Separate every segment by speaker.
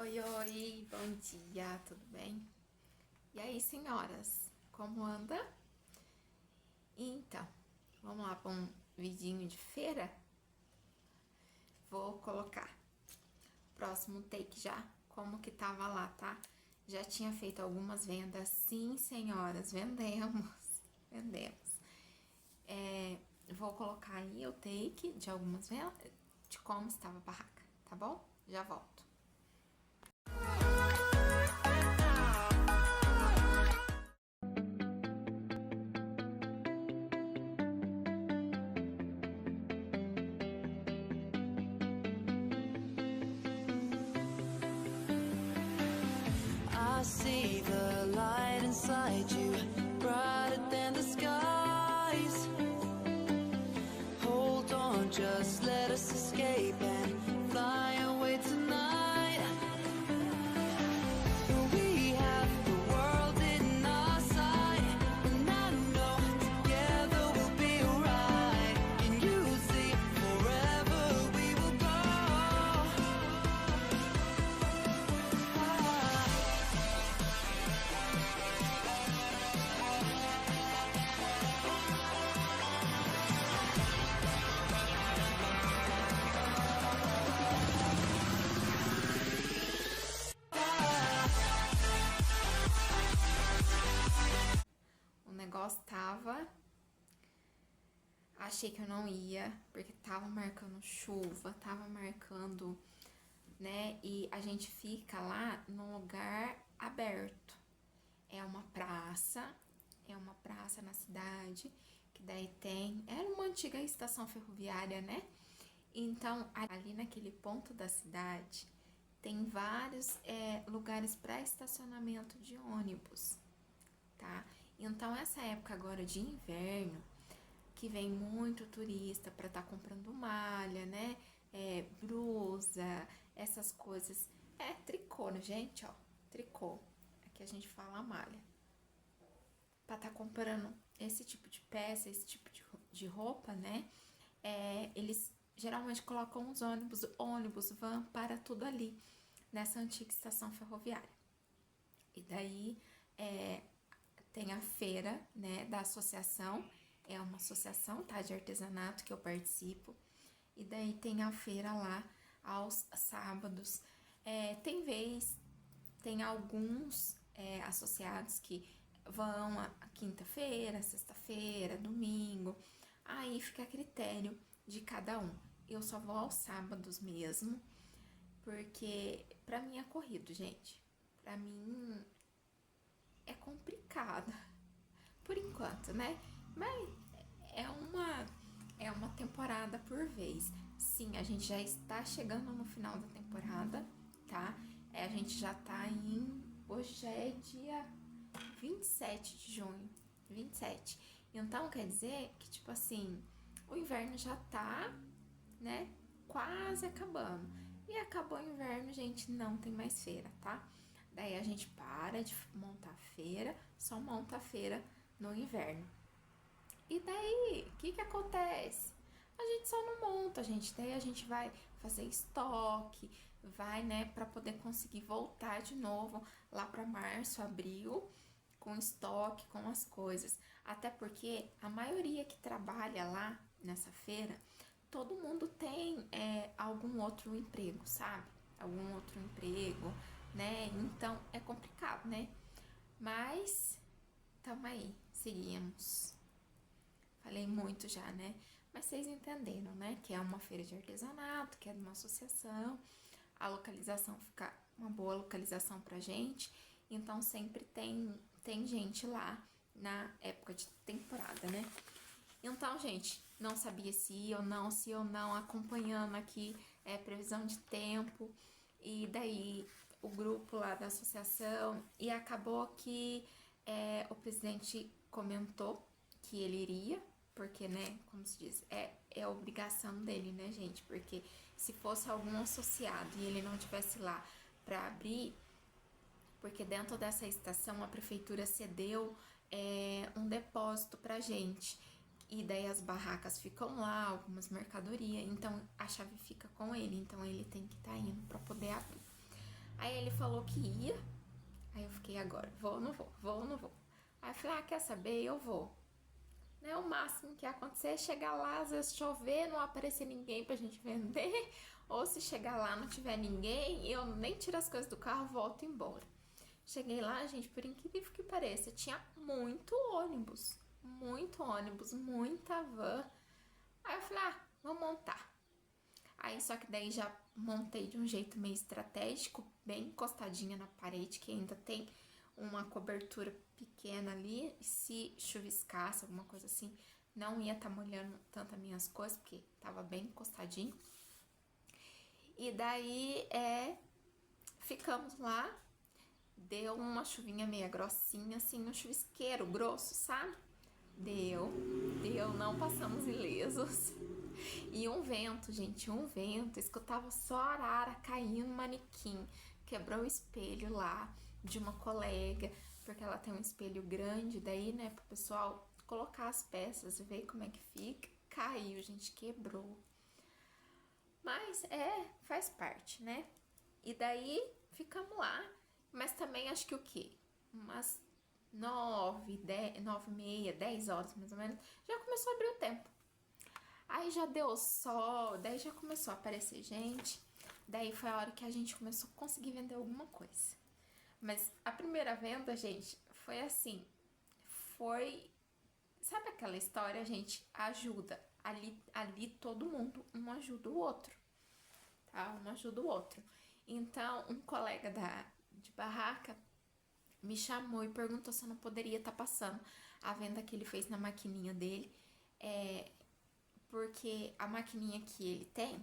Speaker 1: Oi, oi, bom dia, tudo bem? E aí, senhoras, como anda? Então, vamos lá para um vidinho de feira? Vou colocar próximo take já, como que tava lá, tá? Já tinha feito algumas vendas, sim, senhoras, vendemos, vendemos. Vou colocar aí o take de algumas vendas, de como estava a barraca, tá bom? Já volto.
Speaker 2: I see the light inside you, brighter than the skies. Hold on, just let us escape and fly away tonight. We have the world in our sight, and I know together we'll be alright. And you see, forever we will go.
Speaker 1: O negócio tava. Achei que eu não ia, porque tava marcando chuva, tava marcando, né? E a gente fica lá num lugar aberto. É uma praça na cidade, que daí tem. Era uma antiga estação ferroviária, né? Então, ali naquele ponto da cidade, tem vários lugares para estacionamento de ônibus, tá? Então, essa época agora de inverno, que vem muito turista para estar comprando malha, né? Blusa, essas coisas. Tricô, né, gente? Ó, tricô. Aqui a gente fala malha. Para estar comprando esse tipo de peça, esse tipo de roupa, né? Eles geralmente colocam os ônibus, van, para tudo ali, nessa antiga estação ferroviária. E daí tem a feira, né, da associação, é uma associação, tá, de artesanato que eu participo. E daí tem a feira lá aos sábados. Tem alguns associados que vão a quinta-feira, sexta-feira, domingo. Aí fica a critério de cada um. Eu só vou aos sábados mesmo, porque pra mim é corrido, gente. Pra mim é complicado, por enquanto, né? Mas é uma temporada por vez. Sim, a gente já está chegando no final da temporada, tá? A gente já tá hoje já é dia 27 de junho. 27. Então quer dizer que, tipo assim, o inverno já tá, né? Quase acabando. E acabou o inverno, gente, não tem mais feira, tá? Daí a gente para de montar a feira, só monta a feira no inverno. E daí, o que acontece? A gente só não monta, gente. Daí a gente vai fazer estoque, vai, né, para poder conseguir voltar de novo lá para março, abril, com estoque, com as coisas. Até porque a maioria que trabalha lá nessa feira, todo mundo tem algum outro emprego, sabe? Algum outro emprego, né? Então é complicado, né? Mas tamo aí, seguimos. Falei muito já, né? Mas vocês entenderam, né? Que é uma feira de artesanato, que é de uma associação. A localização fica uma boa localização pra gente. Então sempre tem gente lá na época de temporada, né? Então, gente, não sabia se eu não, acompanhando aqui previsão de tempo. E daí o grupo lá da associação. E acabou que o presidente comentou que ele iria, porque, né, como se diz, é obrigação dele, né, gente? Porque se fosse algum associado e ele não tivesse lá para abrir, porque dentro dessa estação a prefeitura cedeu um depósito pra gente. E daí as barracas ficam lá, algumas mercadorias, então a chave fica com ele, então ele tem que estar indo para poder abrir. Aí ele falou que ia. Aí eu fiquei, agora, vou ou não vou? Vou ou não vou? Aí eu falei, quer saber? Eu vou. Né? O máximo que ia acontecer é chegar lá, às vezes chover, não aparecer ninguém pra gente vender. Ou se chegar lá não tiver ninguém, eu nem tiro as coisas do carro, volto embora. Cheguei lá, gente, por incrível que pareça, tinha muito ônibus, muita van. Aí eu falei, vou montar. Aí só que daí já montei de um jeito meio estratégico, bem encostadinha na parede, que ainda tem uma cobertura pequena ali. Se chuviscasse, alguma coisa assim, não ia estar molhando tanto as minhas coisas, porque tava bem encostadinho. E daí ficamos lá. Deu uma chuvinha meio grossinha, assim, um chuvisqueiro grosso, sabe? Deu, não passamos ilesos. E um vento, gente, escutava só arara caindo no manequim. Quebrou o espelho lá de uma colega, porque ela tem um espelho grande, daí, né, pro pessoal colocar as peças e ver como é que fica. Caiu, gente, quebrou. Mas faz parte, né? E daí ficamos lá, mas também acho que o quê? Umas 9h30, 10 horas mais ou menos, já começou a abrir o tempo. Aí já deu sol, daí já começou a aparecer gente, daí foi a hora que a gente começou a conseguir vender alguma coisa. Mas a primeira venda, gente, foi assim, sabe aquela história, a gente ajuda, ali todo mundo, um ajuda o outro, tá? Um ajuda o outro. Então, um colega de barraca me chamou e perguntou se eu não poderia estar passando a venda que ele fez na maquininha dele, porque a maquininha que ele tem,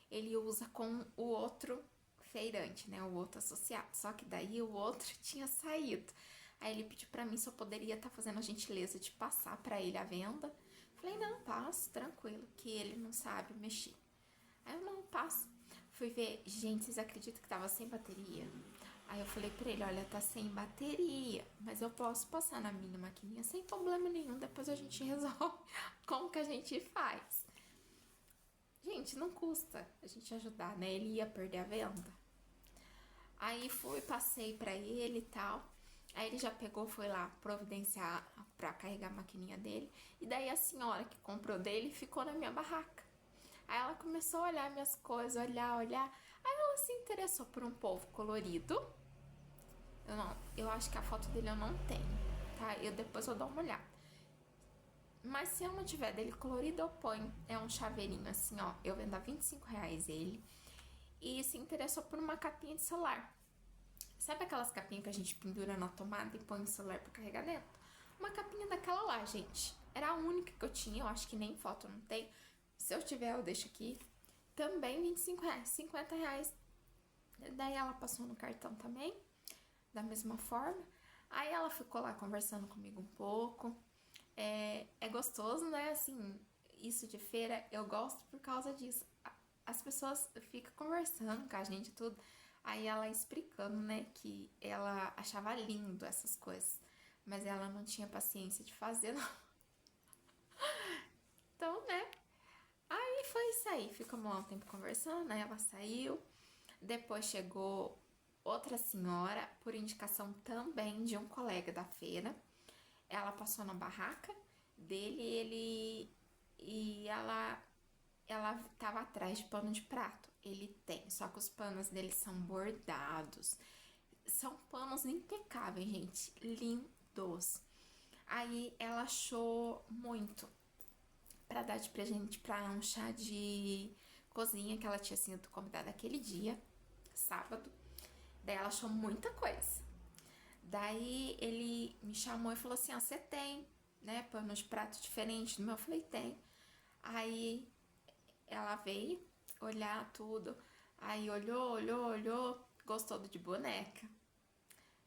Speaker 1: ele usa com o outro feirante, né, o outro associado, só que daí o outro tinha saído. Aí ele pediu pra mim se eu poderia estar fazendo a gentileza de passar pra ele a venda. Falei, não, passo, tranquilo, que ele não sabe mexer. Aí eu não passo. Fui ver, gente, vocês acreditam que tava sem bateria? Aí eu falei pra ele, olha, tá sem bateria, mas eu posso passar na minha maquininha sem problema nenhum, depois a gente resolve como que a gente faz. Gente, não custa a gente ajudar, né? Ele ia perder a venda. Aí passei pra ele e tal. Aí ele já pegou, foi lá providenciar pra carregar a maquininha dele. E daí a senhora que comprou dele ficou na minha barraca. Aí ela começou a olhar minhas coisas, olhar. Aí ela se interessou por um polvo colorido. Eu acho que a foto dele eu não tenho, tá? Depois eu dou uma olhada. Mas se eu não tiver dele colorido, eu ponho. É um chaveirinho assim, ó. Eu vendo a R$25 ele. E se interessou por uma capinha de celular. Sabe aquelas capinhas que a gente pendura na tomada e põe o celular pra carregar dentro? Uma capinha daquela lá, gente. Era a única que eu tinha, eu acho que nem foto não tem. Se eu tiver, eu deixo aqui. Também R$25, R$50. Daí ela passou no cartão também, da mesma forma. Aí ela ficou lá conversando comigo um pouco. É gostoso, né? Assim, isso de feira eu gosto por causa disso. As pessoas ficam conversando com a gente e tudo. Aí ela explicando, né, que ela achava lindo essas coisas, mas ela não tinha paciência de fazer, não. Então, né, aí foi isso aí. Ficamos lá um tempo conversando, né, ela saiu. Depois chegou outra senhora, por indicação também de um colega da feira. Ela passou na barraca dele e ela tava atrás de pano de prato. Ele tem, só que os panos dele são bordados. São panos impecáveis, gente, lindos. Aí ela achou muito pra dar de presente pra um chá de cozinha que ela tinha sido convidada aquele dia, sábado. Daí ela achou muita coisa. Daí ele me chamou e falou assim, você tem, né, pano de prato diferente do meu? Eu falei, tem. Aí ela veio olhar tudo, aí olhou, gostou do de boneca.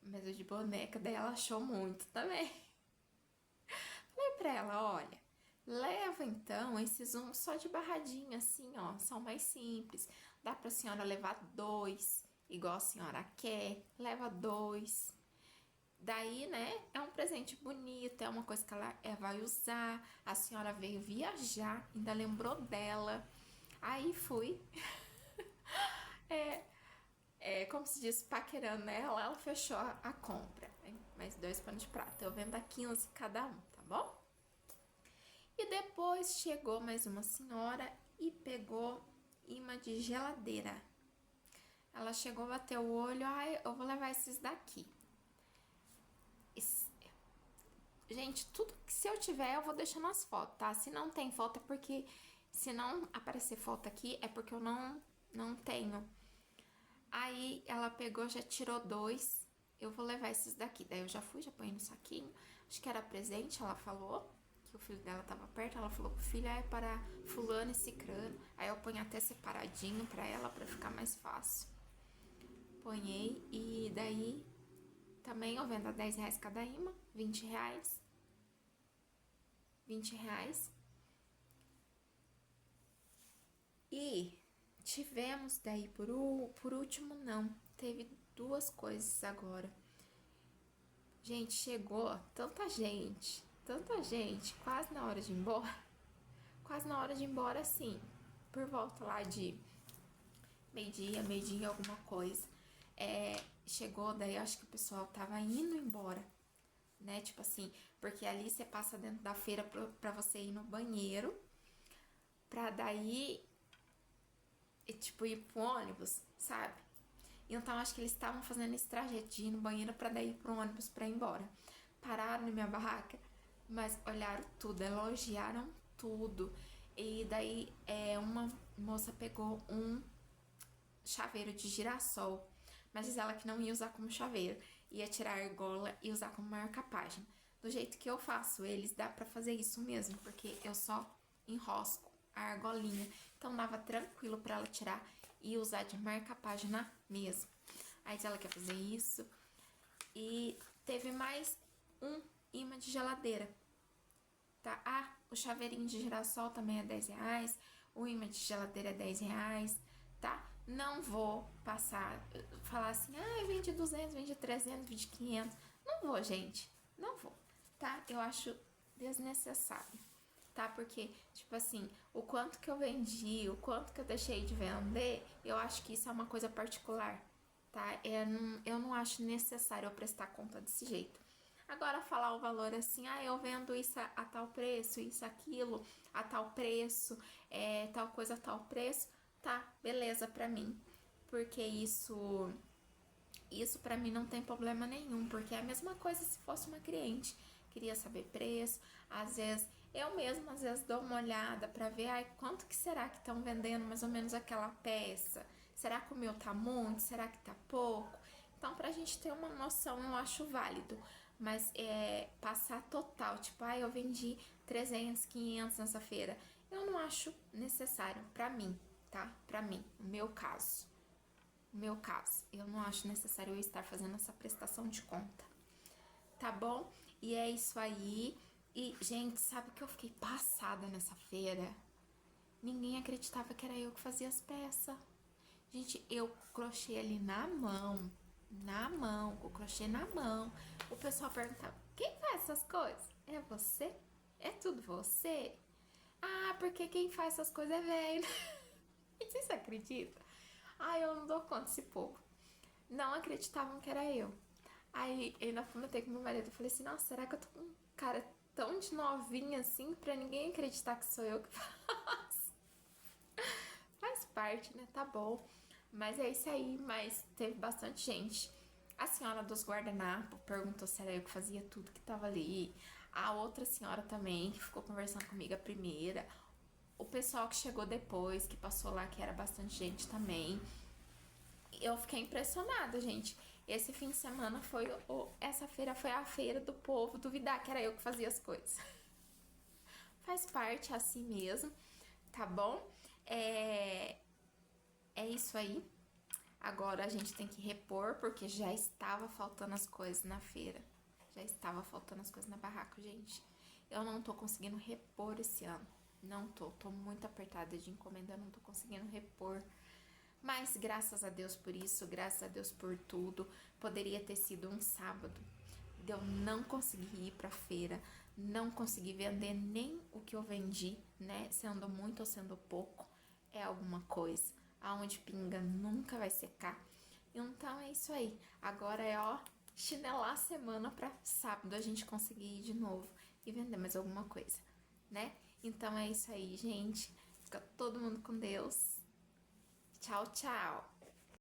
Speaker 1: Mas o de boneca, daí ela achou muito também. Falei pra ela, olha, leva então esses só de barradinha, assim, ó, são mais simples. Dá pra senhora levar 2, igual a senhora quer, leva 2. Daí, né, é um presente bonito, é uma coisa que ela vai usar. A senhora veio viajar, ainda lembrou dela. Aí fui como se diz, paquerando ela fechou a compra. Mais 2 panos de prata. Eu vendo a 15 cada um, tá bom? E depois chegou mais uma senhora e pegou imã de geladeira. Ela chegou, bateu o olho, eu vou levar esses daqui. Gente, tudo que se eu tiver, eu vou deixando as fotos, tá? Se não tem foto, é porque... Se não aparecer foto aqui, é porque eu não tenho. Aí, ela pegou, já tirou 2. Eu vou levar esses daqui. Daí, eu já fui, já põe no saquinho. Acho que era presente, ela falou. Que o filho dela tava perto. Ela falou que o filho é para fulano e cicrano. Aí, eu ponho até separadinho pra ela, pra ficar mais fácil. Ponhei. E daí... Também eu vendo a R$10 cada imã, R$20. R$20. E tivemos daí, por último, não. Teve 2 coisas agora. Gente, chegou tanta gente, quase na hora de ir embora. Quase na hora de ir embora, assim, por volta lá de meio-dia, alguma coisa. Chegou, daí acho que o pessoal tava indo embora, né? Tipo assim, porque ali você passa dentro da feira pra você ir no banheiro, pra daí, tipo, ir pro ônibus, sabe? Então, acho que eles estavam fazendo esse trajeto de ir no banheiro pra daí ir pro ônibus pra ir embora. Pararam na minha barraca, mas olharam tudo, elogiaram tudo. E daí, uma moça pegou um chaveiro de girassol, mas diz ela que não ia usar como chaveiro, ia tirar a argola e usar como marca-página. Do jeito que eu faço eles, dá pra fazer isso mesmo, porque eu só enrosco a argolinha. Então, dava tranquilo pra ela tirar e usar de marca-página mesmo. Aí, ela quer fazer isso. E teve mais um imã de geladeira, tá? Ah, o chaveirinho de girassol também é R$10. O imã de geladeira é R$10, tá? Não vou falar assim, vende 200, vende 300, vende 500. Não vou, gente. Não vou, tá? Eu acho desnecessário, tá? Porque, tipo assim, o quanto que eu vendi, o quanto que eu deixei de vender, eu acho que isso é uma coisa particular, tá? Eu não acho necessário eu prestar conta desse jeito. Agora, falar o valor assim, eu vendo isso a tal preço, isso, aquilo, a tal preço, tal coisa a tal preço, tá, beleza pra mim. Porque isso pra mim não tem problema nenhum, porque é a mesma coisa se fosse uma cliente. Queria saber preço, às vezes, eu mesma, às vezes, dou uma olhada pra ver, quanto que será que estão vendendo mais ou menos aquela peça? Será que o meu tá muito? Será que tá pouco? Então, pra gente ter uma noção, eu acho válido. Mas passar total, tipo, eu vendi 300, 500 nessa feira, eu não acho necessário pra mim, tá? Pra mim, no meu caso. No meu caso, eu não acho necessário eu estar fazendo essa prestação de conta, tá bom? E é isso aí. E, gente, sabe que eu fiquei passada nessa feira? Ninguém acreditava que era eu que fazia as peças. Gente, eu crochê ali na mão, com o crochê na mão. O pessoal perguntava, quem faz essas coisas? É você? É tudo você? Porque quem faz essas coisas é velho. Vocês acreditam? Eu não dou conta desse povo. Não acreditavam que era eu. Aí, eu ainda comentei com meu marido, eu falei assim, nossa, será que eu tô com um cara tão de novinha assim, pra ninguém acreditar que sou eu que faço? Faz parte, né? Tá bom. Mas é isso aí, mas teve bastante gente. A senhora dos guardanapos perguntou se era eu que fazia tudo que tava ali. A outra senhora também, que ficou conversando comigo a primeira. O pessoal que chegou depois, que passou lá, que era bastante gente também. Eu fiquei impressionada, gente. Esse fim de semana essa feira foi a feira do povo duvidar que era eu que fazia as coisas. Faz parte, assim mesmo, tá bom? É isso aí. Agora a gente tem que repor, porque já estava faltando as coisas na feira. Já estava faltando as coisas na barraca, gente. Eu não tô conseguindo repor esse ano. Não tô muito apertada de encomenda, eu não tô conseguindo repor. Mas graças a Deus por isso, graças a Deus por tudo. Poderia ter sido um sábado. Eu não consegui ir pra feira, não consegui vender nem o que eu vendi, né? Sendo muito ou sendo pouco, é alguma coisa. Aonde pinga nunca vai secar. Então é isso aí. Agora é, ó, chinelar a semana pra sábado a gente conseguir ir de novo e vender mais alguma coisa, né? Então é isso aí, gente. Fica todo mundo com Deus. Tchau, tchau.